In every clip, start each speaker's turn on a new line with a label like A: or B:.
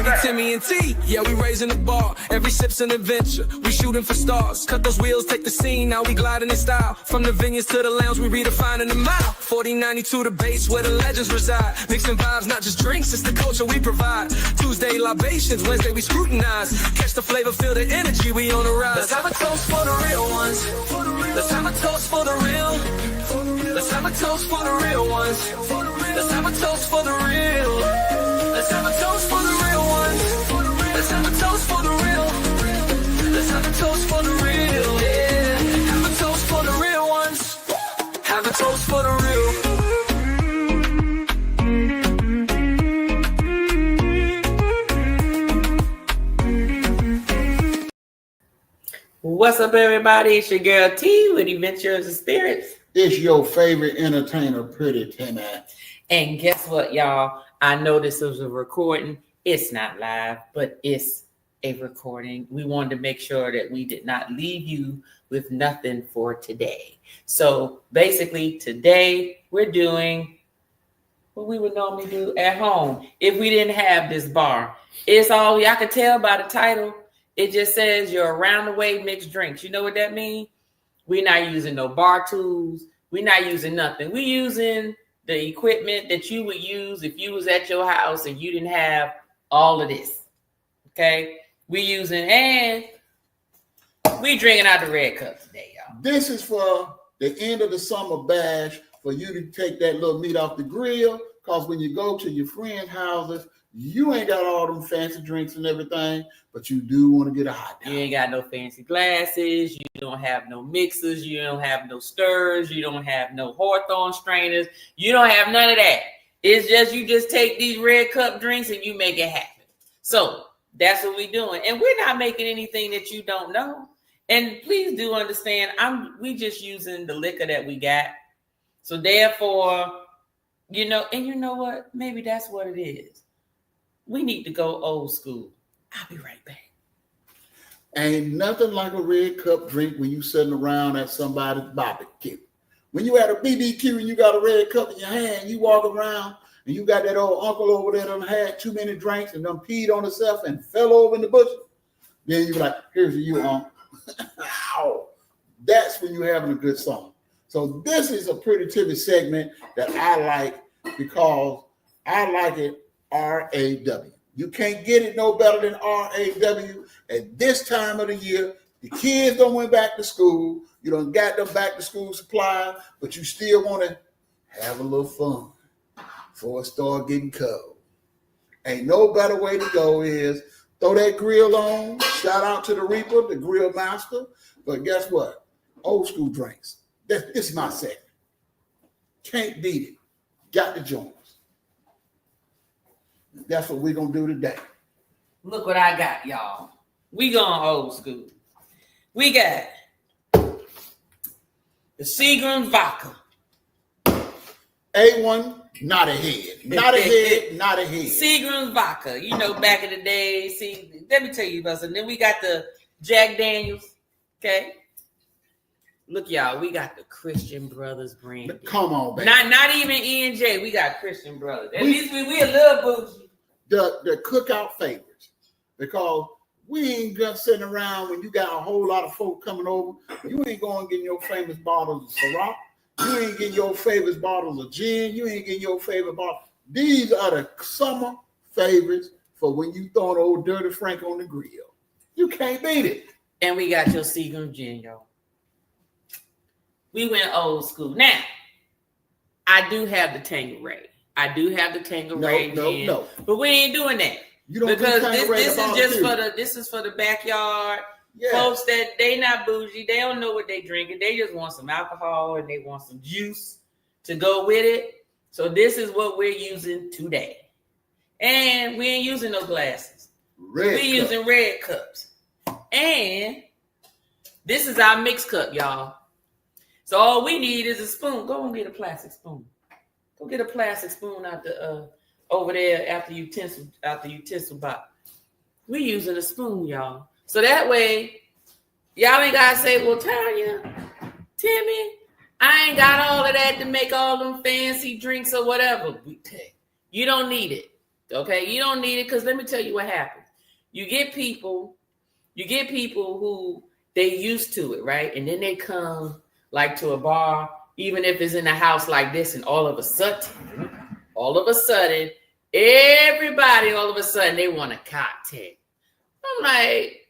A: Lady Timmy and T, yeah, we raising the bar. Every sip's an adventure, we shooting for stars. Cut those wheels, take the scene, now we gliding in style. From the vineyards to the lounge, we redefining the mile. 4092 the base where the legends reside. Mixing vibes, not just drinks, it's the culture we provide. Tuesday libations, Wednesday we scrutinize. Catch the flavor, feel the energy, we on the rise. Let's have a toast for the real ones. Let's have a toast for the real. Let's have a toast for the real ones. Let's have a toast for the real. Let's have a toast for the real ones. Let's have a toast for the real. Let's have a toast for the real. Yeah. Have a toast for the real ones. Have a toast for the real.
B: What's up, everybody? It's your girl T with Adventures of Spirits.
C: It's your favorite entertainer, Pretty Timmy.
B: And guess what, y'all? I know this was a recording. It's not live, but it's a recording. We wanted to make sure that we did not leave you with nothing for today. So basically, today we're doing what we would normally do at home if we didn't have this bar. It's all y'all can tell by the title. It just says your around the way mixed drinks. You know what that means? We're not using no bar tools. We're not using nothing. We're using the equipment that you would use if you was at your house and you didn't have all of this. Okay? We using, and we drinking out the red cup today, y'all.
C: This is for the end of the summer bash for you to take that little meat off the grill, because when you go to your friends' houses, you ain't got all them fancy drinks and everything, but you do want to get a hot dog.
B: You ain't got no fancy glasses. You don't have no mixers. You don't have no stirrers. You don't have no Hawthorne strainers. You don't have none of that. It's just you just take these red cup drinks and you make it happen. So that's what we're doing. And we're not making anything that you don't know. And please do understand, we just using the liquor that we got. So therefore, and you know what? Maybe that's what it is. We need to go old school. I'll be right back.
C: Ain't nothing like a red cup drink when you sitting around at somebody's barbecue. When you at a BBQ and you got a red cup in your hand, you walk around and you got that old uncle over there that had too many drinks and done peed on himself and fell over in the bushes. Then you're like, here's to you, Unc. That's when you're having a good song. So this is a Pretty Timmy segment that I like because I like it R-A-W. You can't get it no better than R-A-W at this time of the year. The kids don't went back to school. You don't got them back to school supplies, but you still want to have a little fun before it start getting cold. Ain't no better way to go is throw that grill on. Shout out to the Reaper, the grill master. But guess what? Old school drinks. This is my segment. Can't beat it. Got the joints. That's what we're going to do today.
B: Look what I got, y'all. We going old school. We got the Seagram's vodka.
C: A1, not a head. Not a head, not a head.
B: Seagram's vodka. You know, back in the day, let me tell you about something. Then we got the Jack Daniels. Okay. Look, y'all, we got the Christian Brothers brand.
C: Come on, baby.
B: Not even E&J. We got Christian Brothers. At least we a little bougie.
C: The cookout favorites, because we ain't just sitting around when you got a whole lot of folk coming over. You ain't going getting your famous bottles of Ciroc. You ain't getting your favorite bottles of gin. You ain't getting your favorite bottle. These are the summer favorites for when you throw an old Dirty Frank on the grill. You can't beat it.
B: And we got your Seagram gin, y'all. We went old school. Now, I do have the Tanqueray. I do have the Tanqueray gin. No. But we ain't doing that.
C: You don't
B: because this is for the backyard folks that they not bougie. They don't know what they drinking. They just want some alcohol and they want some juice to go with it. So this is what we're using today. And we ain't using no glasses. We're using red cups. And this is our mix cup, y'all. So all we need is a spoon. Go and get a plastic spoon. Go get a plastic spoon out the over there after utensil box. We're using a spoon, y'all. So that way, y'all ain't gotta say, well, Tanya, Timmy, I ain't got all of that to make all them fancy drinks or whatever. You don't need it. Okay, you don't need it because let me tell you what happens. You get people who they used to it, right? And then they come like to a bar, even if it's in a house like this, and all of a sudden, everybody all of a sudden they want a cocktail. I'm like,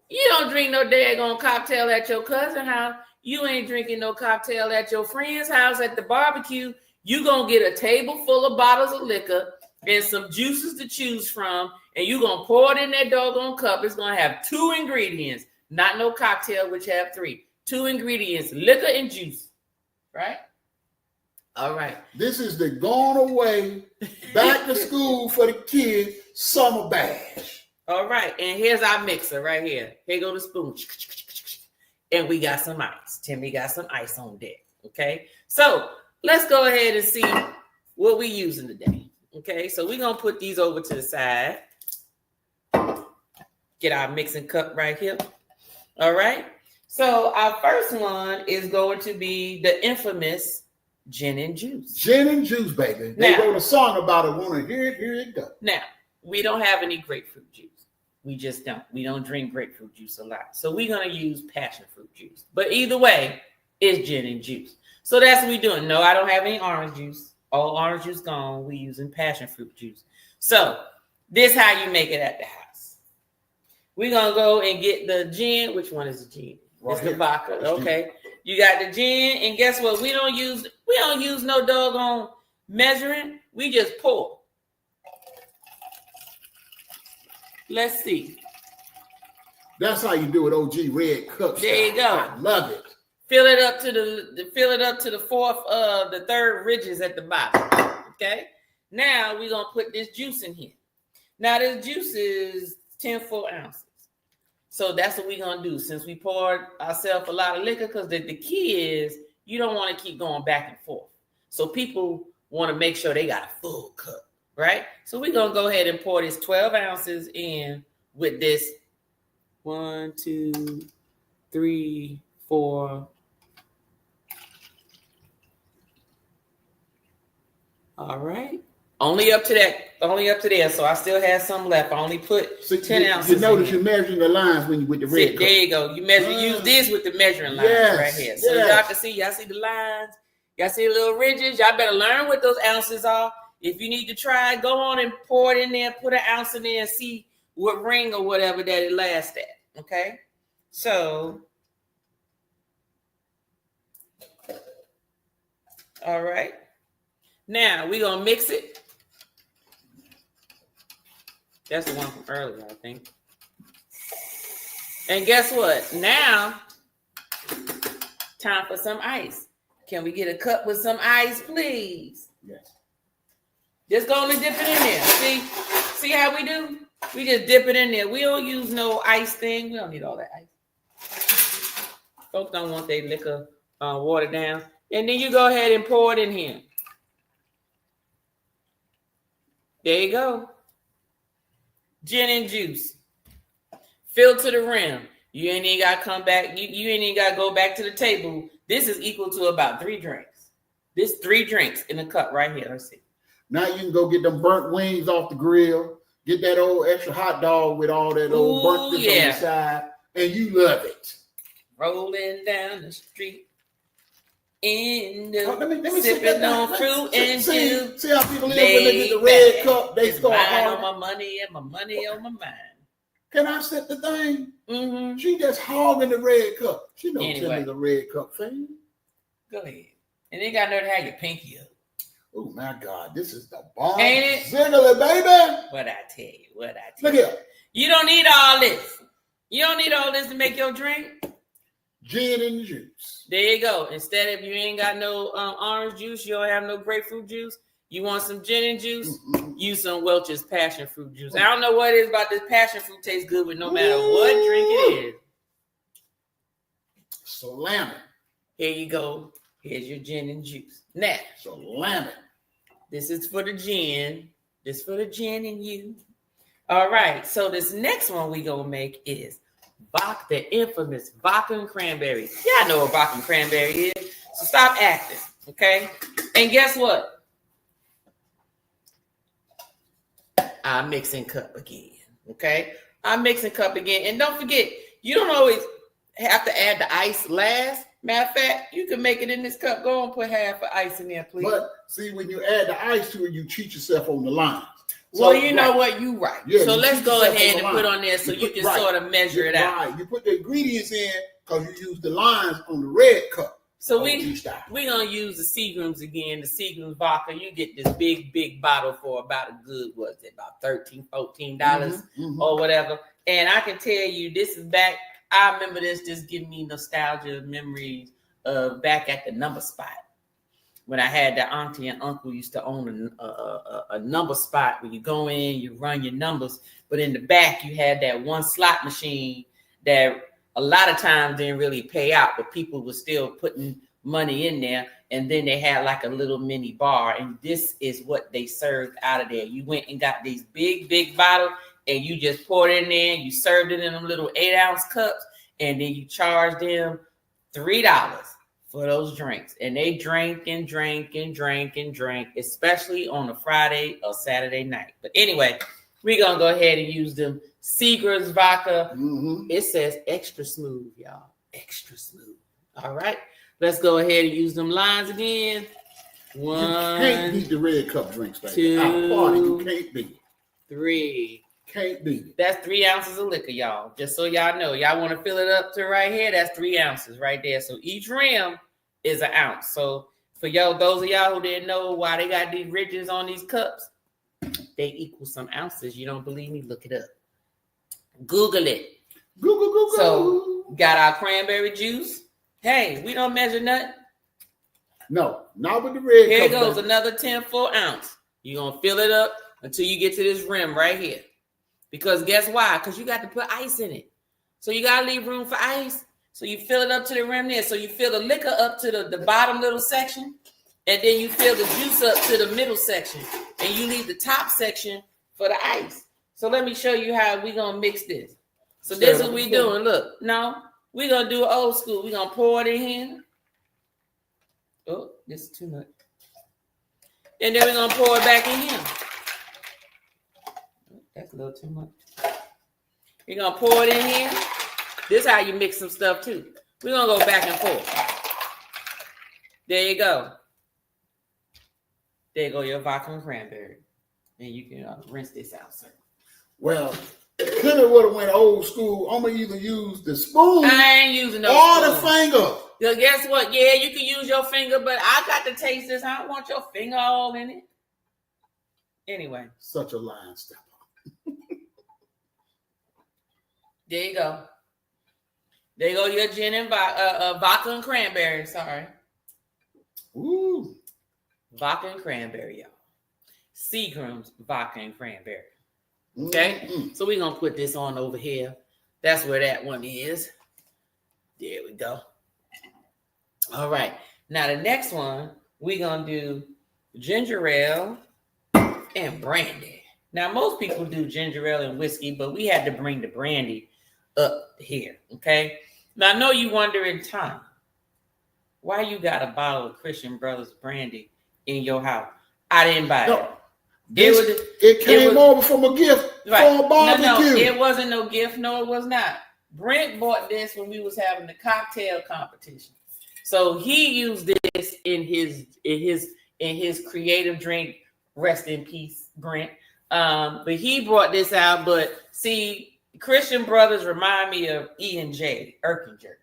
B: you don't drink no daggone cocktail at your cousin's house. You ain't drinking no cocktail at your friend's house at the barbecue. You gonna get a table full of bottles of liquor and some juices to choose from, and you gonna pour it in that doggone cup. It's gonna have 2 ingredients, not no cocktail, which have 3. 2 ingredients, liquor and juice, right? All right.
C: This is the going away, back to school for the kids summer bash.
B: All right, and here's our mixer right here. Here go the spoon. And we got some ice. Timmy got some ice on deck, okay? So let's go ahead and see what we using today, okay? So we're going to put these over to the side. Get our mixing cup right here, all right? So our first one is going to be the infamous gin and juice.
C: Gin and juice, baby. They wrote a song about it. Want to hear it? Here it go.
B: Now, we don't have any grapefruit juice. We just don't. We don't drink grapefruit juice a lot. So we're going to use passion fruit juice. But either way, it's gin and juice. So that's what we're doing. No, I don't have any orange juice. All orange juice gone. We're using passion fruit juice. So this is how you make it at the house. We're going to go and get the gin. Which one is the gin? It's the vodka. Okay. You got the gin. And guess what? We don't use no doggone measuring. We just pour. Let's see.
C: That's how you do it, OG Red Cup.
B: There you go.
C: I love it.
B: Fill it up to the the third ridges at the bottom. Okay. Now we're gonna put this juice in here. Now this juice is 10 full ounces. So that's what we're gonna do. Since we poured ourselves a lot of liquor, because the key is you don't want to keep going back and forth. So people want to make sure they got a full cup. Right? So we're going to go ahead and pour this 12 ounces in with this 1, 2, 3, 4. All right. Only up to there. So I still have some left. I only put 10 ounces.
C: You notice you're measuring the lines when you with the red cup.
B: There you go. You use this with the measuring lines right here. So y'all can see, y'all see the lines. Y'all see the little ridges. Y'all better learn what those ounces are. If you need to try, go on and pour it in there, put an ounce in there and see what ring or whatever that it lasts at. Okay. So, all right. Now we're going to mix it. That's the one from earlier, I think. And guess what? Now, time for some ice. Can we get a cup with some ice, please?
C: Yes.
B: Just go and dip it in there. See how we do? We just dip it in there. We don't use no ice thing. We don't need all that ice. Folks don't want their liquor watered down. And then you go ahead and pour it in here. There you go. Gin and juice. Fill to the rim. You ain't even got to come back. You ain't even got to go back to the table. This is equal to about 3 drinks. This 3 drinks in a cup right here. Let's see.
C: Now you can go get them burnt wings off the grill. Get that old extra hot dog with all that old burnt on the side. And you love it.
B: Rolling down the street. Sipping on fruit and juice.
C: See how people live when they get the red cup. They start
B: on my money and my money on my mind.
C: Can I set the thing?
B: Mm-hmm.
C: She just hogging the red cup. She don't tell me the red cup thing.
B: Go ahead. And they got there to have your pinky up.
C: Oh my God, this is the bomb.
B: Ain't it?
C: Ziggler, baby.
B: What I tell you.
C: Look here.
B: You don't need all this. You don't need all this to make your drink.
C: Gin and juice.
B: There you go. Instead, if you ain't got no orange juice, you don't have no grapefruit juice, you want some gin and juice, use some Welch's passion fruit juice. I don't know what it is about this passion fruit tastes good with no matter what drink it is.
C: Slam it.
B: Here you go. Here's your gin and juice. Now,
C: slam it.
B: This is for the gin. This for the gin and you. All right. So this next one we gonna make is the infamous vodka and cranberry. Yeah, I know what vodka and cranberry is. So stop acting, okay? And guess what? our mixing cup again. Okay, our mixing cup again. And don't forget, you don't always have to add the ice last. Matter of fact, you can make it in this cup. Go and put half of ice in there, please.
C: But see, when you add the ice to it, you cheat yourself on the lines.
B: Well, you know what? You right.
C: Yeah,
B: so
C: you
B: let's go ahead and
C: line.
B: put on there so you can
C: right.
B: sort of measure it out.
C: Right. You put the ingredients in because you use the lines on the red cup.
B: So we're going to use the Seagram's again, the Seagram's vodka. You get this big bottle for about a good, what's it, about $13, $14 or whatever. And I can tell you, this is back, I remember this just giving me nostalgia memories of back at the number spot. When I had the auntie and uncle used to own a number spot where you go in, you run your numbers, but in the back you had that one slot machine that a lot of times didn't really pay out, but people were still putting money in there. And then they had like a little mini bar, and this is what they served out of there. You went and got these big bottles, and you just poured it in there, and you served it in them little 8-ounce cups, and then you charged them $3 for those drinks. And they drank, especially on a Friday or Saturday night. But anyway, we're going to go ahead and use them Seagram's vodka. It says extra smooth, y'all. Extra smooth. All right. Let's go ahead and use them lines again. One. You
C: can't beat the red cup drinks, baby.
B: Two.
C: Out party, you can't beat it.
B: 3.
C: Can't beat it.
B: That's 3 ounces of liquor, y'all. Just so y'all know. Y'all want to fill it up to right here? That's 3 ounces right there. So each rim is an ounce. So for y'all, those of y'all who didn't know why they got these ridges on these cups, they equal some ounces. You don't believe me? Look it up. Google it.
C: Google.
B: So got our cranberry juice. Hey, we don't measure nothing.
C: No, not with the red.
B: Here goes another 10-full ounce. You're going to fill it up until you get to this rim right here. Because guess why? Because you got to put ice in it. So you got to leave room for ice. So you fill it up to the rim there. So you fill the liquor up to the bottom little section. And then you fill the juice up to the middle section. And you leave the top section for the ice. So let me show you how we're going to mix this. So this is what we're doing. Look, now we're going to do old school. We're going to pour it in here. Oh, this is too much. And then we're going to pour it back in here. That's a little too much. We're going to pour it in here. This is how you mix some stuff too. We're going to go back and forth. There you go. There you go, your vodka and cranberry. And you can rinse this out, sir.
C: Well, could have would have went old school. I'm gonna either use the spoon.
B: I ain't using no
C: or
B: spoon.
C: the finger.
B: So guess what? Yeah, you can use your finger, but I got to taste this. I don't want your finger all in it. Anyway.
C: Such a line stepper.
B: There you go. There you go, your gin and vodka and cranberry. Sorry.
C: Ooh.
B: Vodka and cranberry, y'all. Seagram's vodka and cranberry. Okay, so we're going to put this on over here. That's where that one is. There we go. All right. Now, the next one, we're going to do ginger ale and brandy. Now, most people do ginger ale and whiskey, but we had to bring the brandy up here, okay? Now, I know you wondering, Tom, why you got a bottle of Christian Brothers brandy in your house? I didn't buy it.
C: It came over from a gift for a barbecue.
B: No, it wasn't no gift. No, it was not. Brent bought this when we was having the cocktail competition. So he used this in his creative drink. Rest in peace, Brent. But he brought this out. But see, Christian Brothers remind me of E&J, Erkinger.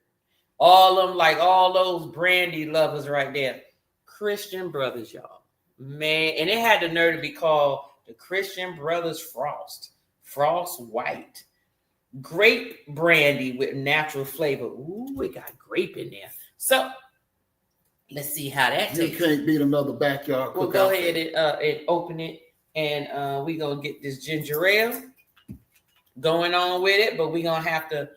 B: All of them, like all those brandy lovers right there. Christian Brothers, y'all. Man, and it had the nerve to be called the Christian Brothers Frost White. Grape brandy with natural flavor. Ooh, it got grape in there. So let's see how that tastes.
C: You can't beat another backyard cookout.
B: We'll go ahead and open it, and we're gonna get this ginger ale going on with it, but we're gonna have to.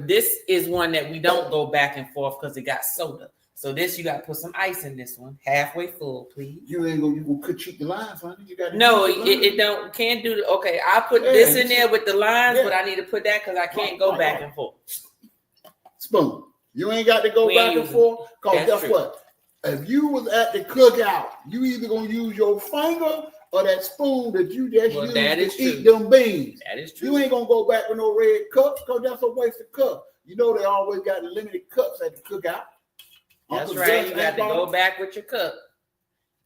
B: This is one that we don't go back and forth because it got soda. So this, you got to put some ice in this one, halfway full, please.
C: You gonna cheat the lines, honey. You got
B: it can't do the. Okay, I put this in there with the lines, but I need to put that because I can't go back and forth.
C: Spoon. You ain't got to go back and forth because guess what? If you was at the cookout, you either gonna use your finger or that spoon that you just
B: Well,
C: use
B: that
C: to
B: is
C: eat
B: true.
C: them beans.
B: That is true.
C: You ain't gonna go back with no red cups because that's a waste of cups. You know they always got limited cups at the cookout.
B: That's
C: Uncle
B: right.
C: Gus
B: You got
C: ain't
B: to go
C: bought-
B: back with your cup.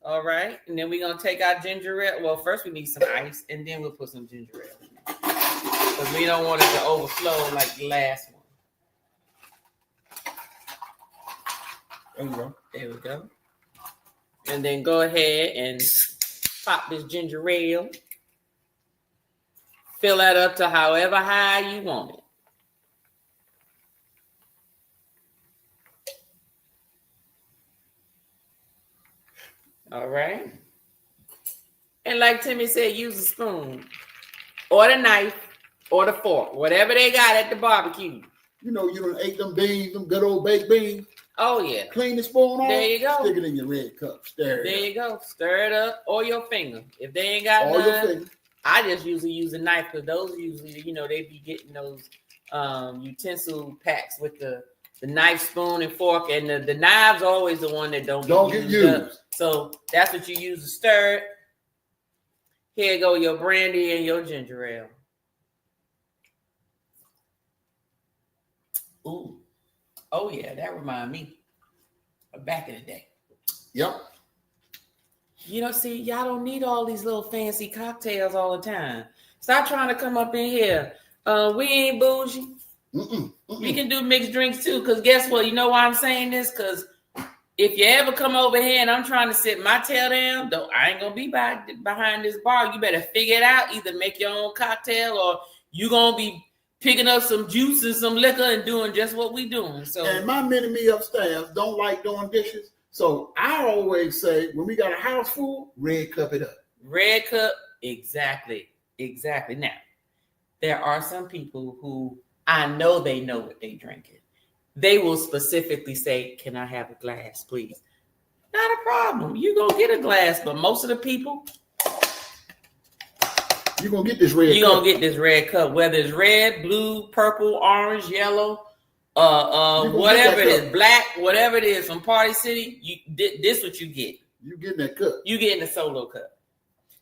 B: All right. And then we're going to take our ginger ale. Well, first we need some ice, and then we'll put some ginger ale in there. Because we don't want it to overflow like the last one.
C: There you go.
B: There we go. And then go ahead and pop this ginger ale. Fill that up to however high you want it. All right. And like Timmy said, use a spoon or the knife or the fork, whatever they got at the barbecue.
C: You know, you done ate them beans, them good old baked beans.
B: Oh, yeah.
C: Clean the spoon off.
B: There you go.
C: Stick it in your red cup. Stir it.
B: There you go. Stir it up or your finger. If they ain't got
C: All your
B: none,
C: finger.
B: I just usually use a knife because those usually, you know, they be getting those utensil packs with the knife, spoon, and fork. And the knives are always the one that don't get used up. So that's what you use to stir it. Here go your brandy and your ginger ale. Ooh. Oh, yeah, that remind me of back in the day.
C: Yep.
B: You know, see, y'all don't need all these little fancy cocktails all the time. Stop trying to come up in here. We ain't bougie. We can do mixed drinks too, because guess what? You know why I'm saying this? Because if you ever come over here and I'm trying to sit my tail down, though I ain't going to be behind this bar. You better figure it out. Either make your own cocktail or you going to be picking up some juice and some liquor and doing just what we doing. So,
C: and my mini-me upstairs don't like doing dishes. So I always say, when we got a house full, red cup it up.
B: Red cup, exactly. Now, there are some people who I know they know what they drinking. They will specifically say, can I have a glass, please? Not a problem. You go get a glass, but most of the people,
C: you're going to get this red cup.
B: You're going to get this red cup, whether it's red, blue, purple, orange, yellow, whatever it is, black, whatever it is from Party City, this what you get.
C: You getting that cup.
B: You getting a solo cup.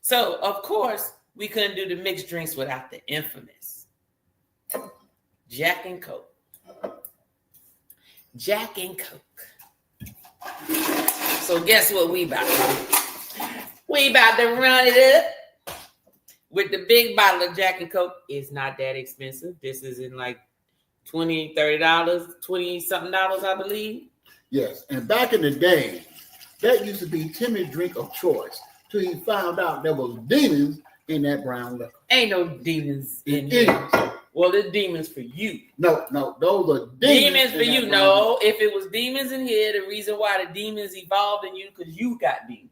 B: So, of course, we couldn't do the mixed drinks without the infamous Jack and Coke. Jack and Coke. So guess what we about to do? We about to run it up with the big bottle of Jack and Coke. It's not that expensive. This is in like $20, $30, 20-something dollars, I believe.
C: Yes, and back in the day, that used to be Timmy's drink of choice till he found out there was demons in that brown liquor.
B: Ain't no demons in here. Well, there's demons for you.
C: No, those are
B: demons for you. No, if it was demons in here, the reason why the demons evolved in you because you got demons.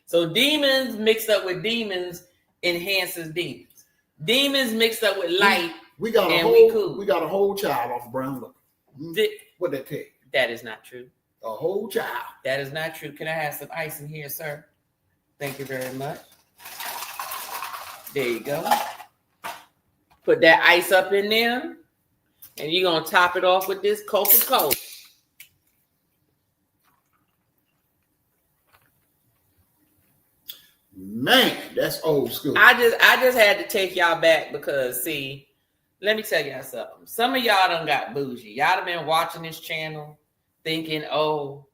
B: So demons mixed up with demons enhances demons. Demons mixed up with light.
C: We got a whole child off of brown liquor. What that tell you?
B: That is not true.
C: A whole child.
B: That is not true. Can I have some ice in here, sir? Thank you very much. There you go. Put that ice up in there, and you're going to top it off with this Coca-Cola.
C: Man, that's old school.
B: I just had to take y'all back because, see, let me tell y'all something. Some of y'all done got bougie. Y'all have been watching this channel thinking, oh,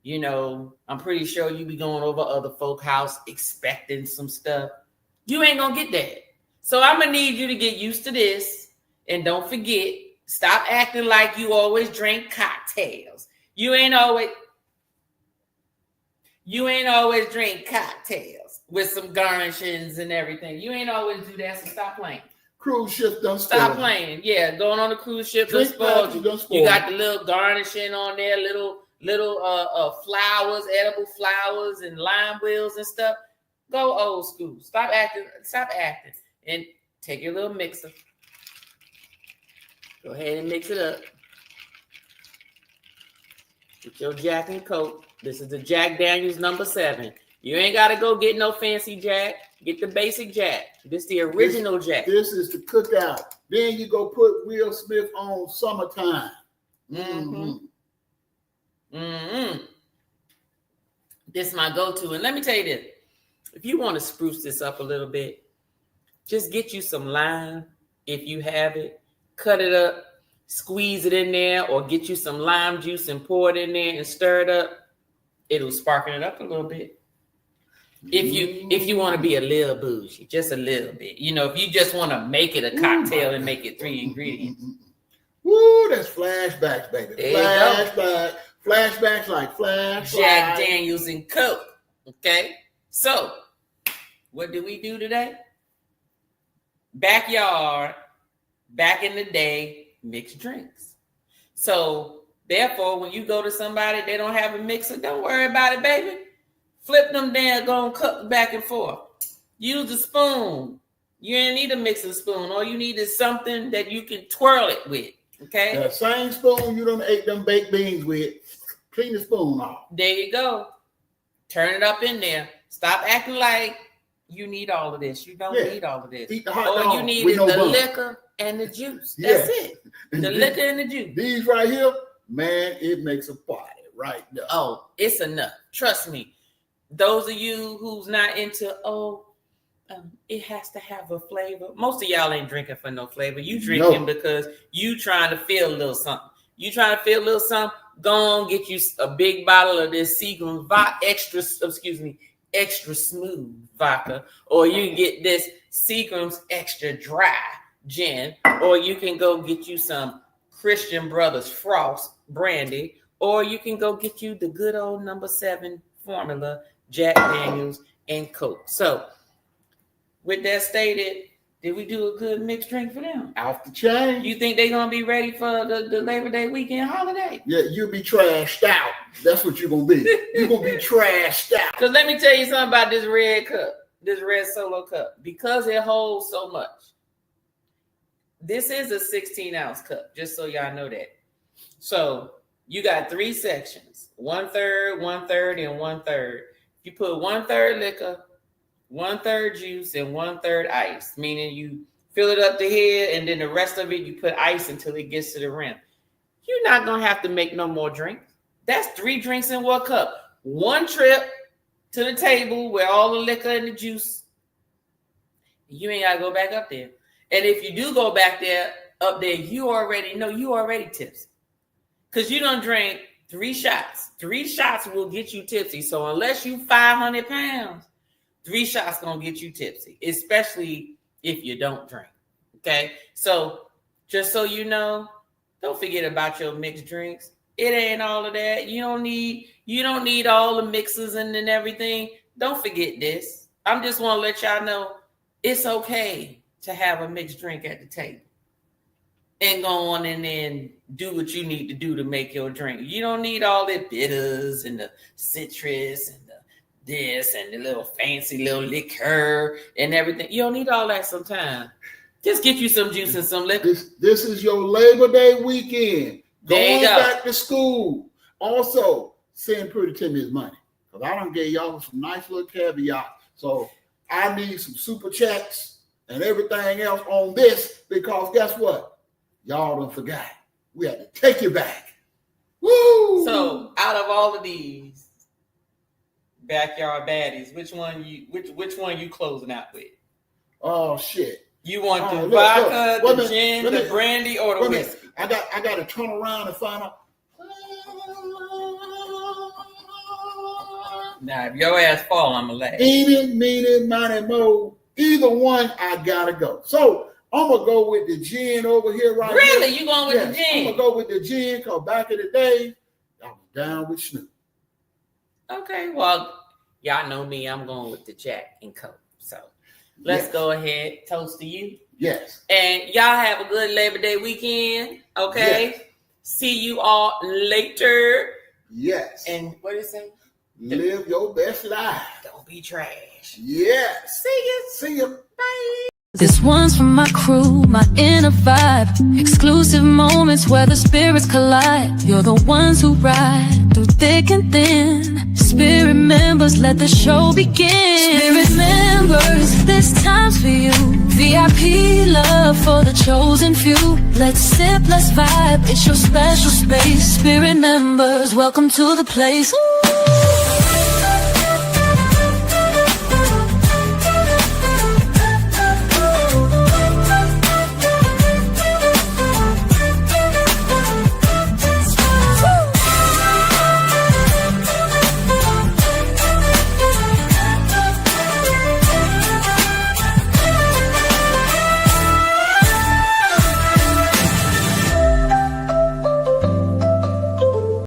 B: you know, I'm pretty sure you be going over other folk house expecting some stuff. You ain't going to get that. So I'm going to need you to get used to this. And don't forget, stop acting like you always drink cocktails. You ain't always drink cocktails with some garnishings and everything. You ain't always do that, so stop playing.
C: Cruise ship done
B: Stop playing. Yeah, going on the cruise ship done spoiled you. You got the little garnishing on there, little flowers, edible flowers and lime wheels and stuff. Go old school. Stop acting. And take your little mixer. Go ahead and mix it up. With your Jack and Coke. This is the Jack Daniels number 7. You ain't got to go get no fancy Jack. Get the basic Jack. This is the original Jack.
C: This is the cookout. Then you go put Will Smith on Summertime.
B: This is my go-to. And let me tell you this. if you want to spruce this up a little bit, just get you some lime if you have it. Cut it up, squeeze it in there, or get you some lime juice and pour it in there and stir it up. It'll sparkle it up a little bit. If you want to be a little bougie, just a little bit. You know, if you just want to make it a cocktail and make it 3 ingredients.
C: Woo, that's flashbacks, baby.
B: There
C: Flashbacks like Flash.
B: Jack Daniels and Coke. Okay? So, what do we do today? Backyard, back in the day, mixed drinks. So, therefore, when you go to somebody, they don't have a mixer, don't worry about it, baby. Flip them down, go and cut back and forth. Use a spoon. You ain't need a mixing spoon. All you need is something that you can twirl it with. Okay?
C: The same spoon you done ate them baked beans with, clean the spoon off.
B: There you go. Turn it up in there. Stop acting like you need all of this. You don't need all of this.
C: Eat the hot
B: All
C: dog
B: you need
C: with
B: is
C: no
B: the
C: bun.
B: liquor and the juice. That's it. The liquor and the juice.
C: These right here, man, it makes a party right there.
B: Oh, it's enough. Trust me. Those of you who's not into, it has to have a flavor. Most of y'all ain't drinking for no flavor. You drinking because you trying to feel a little something. You trying to feel a little something, go on, get you a big bottle of this Seagram's extra smooth vodka, or you can get this Seagram's extra dry gin, or you can go get you some Christian Brothers Frost brandy, or you can go get you the good old number 7 formula, Jack Daniels and Coke. So, with that stated, did we do a good mixed drink for them?
C: Off the chain.
B: You think they're going to be ready for the Labor Day weekend holiday?
C: Yeah, you'll be trashed out. That's what you're going to be. You're going to be trashed out.
B: Because let me tell you something about this red cup, this red solo cup. Because it holds so much. This is a 16-ounce cup, just so y'all know that. So, you got 3 sections. 1/3, 1/3, and 1/3. You put 1/3 liquor, 1/3 juice, and 1/3 ice, meaning you fill it up to here, and then the rest of it you put ice until it gets to the rim. You're not gonna have to make no more drinks. That's 3 drinks in 1 cup. 1 trip to the table where all the liquor and the juice. You ain't gotta go back up there. And if you do go back there, up there, you already know you already tipsy, because you don't drink 3 shots. 3 shots will get you tipsy. So unless you 500 pounds. 3 shots gonna get you tipsy, especially if you don't drink. Okay, so just so you know, don't forget about your mixed drinks. It ain't all of that. You don't need all the mixes and everything. Don't forget this. I'm just want to let y'all know it's okay to have a mixed drink at the table and go on and then do what you need to do to make your drink. You don't need all the bitters and the citrus and this and the little fancy little liquor and everything. You don't need all that sometimes. Just get you some juice and some liquor.
C: This is your Labor Day weekend. Going
B: go.
C: back to school. Also, send Pretty Timmy his money, because I done gave y'all some nice little caveat. So I need some super chats and everything else on this, because guess what? Y'all done forgot. We had to take you back. Woo!
B: So out of all of these backyard baddies, which one you closing out with?
C: Oh shit!
B: You want the vodka, the gin, the brandy, or the whiskey?
C: I got to turn around and find out.
B: Now, if your ass fall, I'm gonna laugh.
C: Eeny, meeny, miny, mo. Either one, I gotta go. So I'm gonna go with the gin over here right
B: Really?
C: here.
B: You going with the gin?
C: I'm gonna go with the gin, because back in the day, I was down with Snoop.
B: Okay, well, y'all know me. I'm going with the Jack and Coke. So let's go ahead. Toast to you.
C: Yes.
B: And y'all have a good Labor Day weekend. Okay.
C: Yes.
B: See you all later.
C: Yes.
B: And what did it say?
C: Live your best life.
B: Don't be trash.
C: Yes.
B: See you.
C: See you.
B: Bye.
D: This one's for my crew, my inner vibe. Exclusive moments where the spirits collide. You're the ones who ride through thick and thin. Spirit members, let the show begin. Spirit members, this time's for you. VIP love for the chosen few. Let's sip, let's vibe, it's your special space. Spirit members, welcome to the place. Ooh.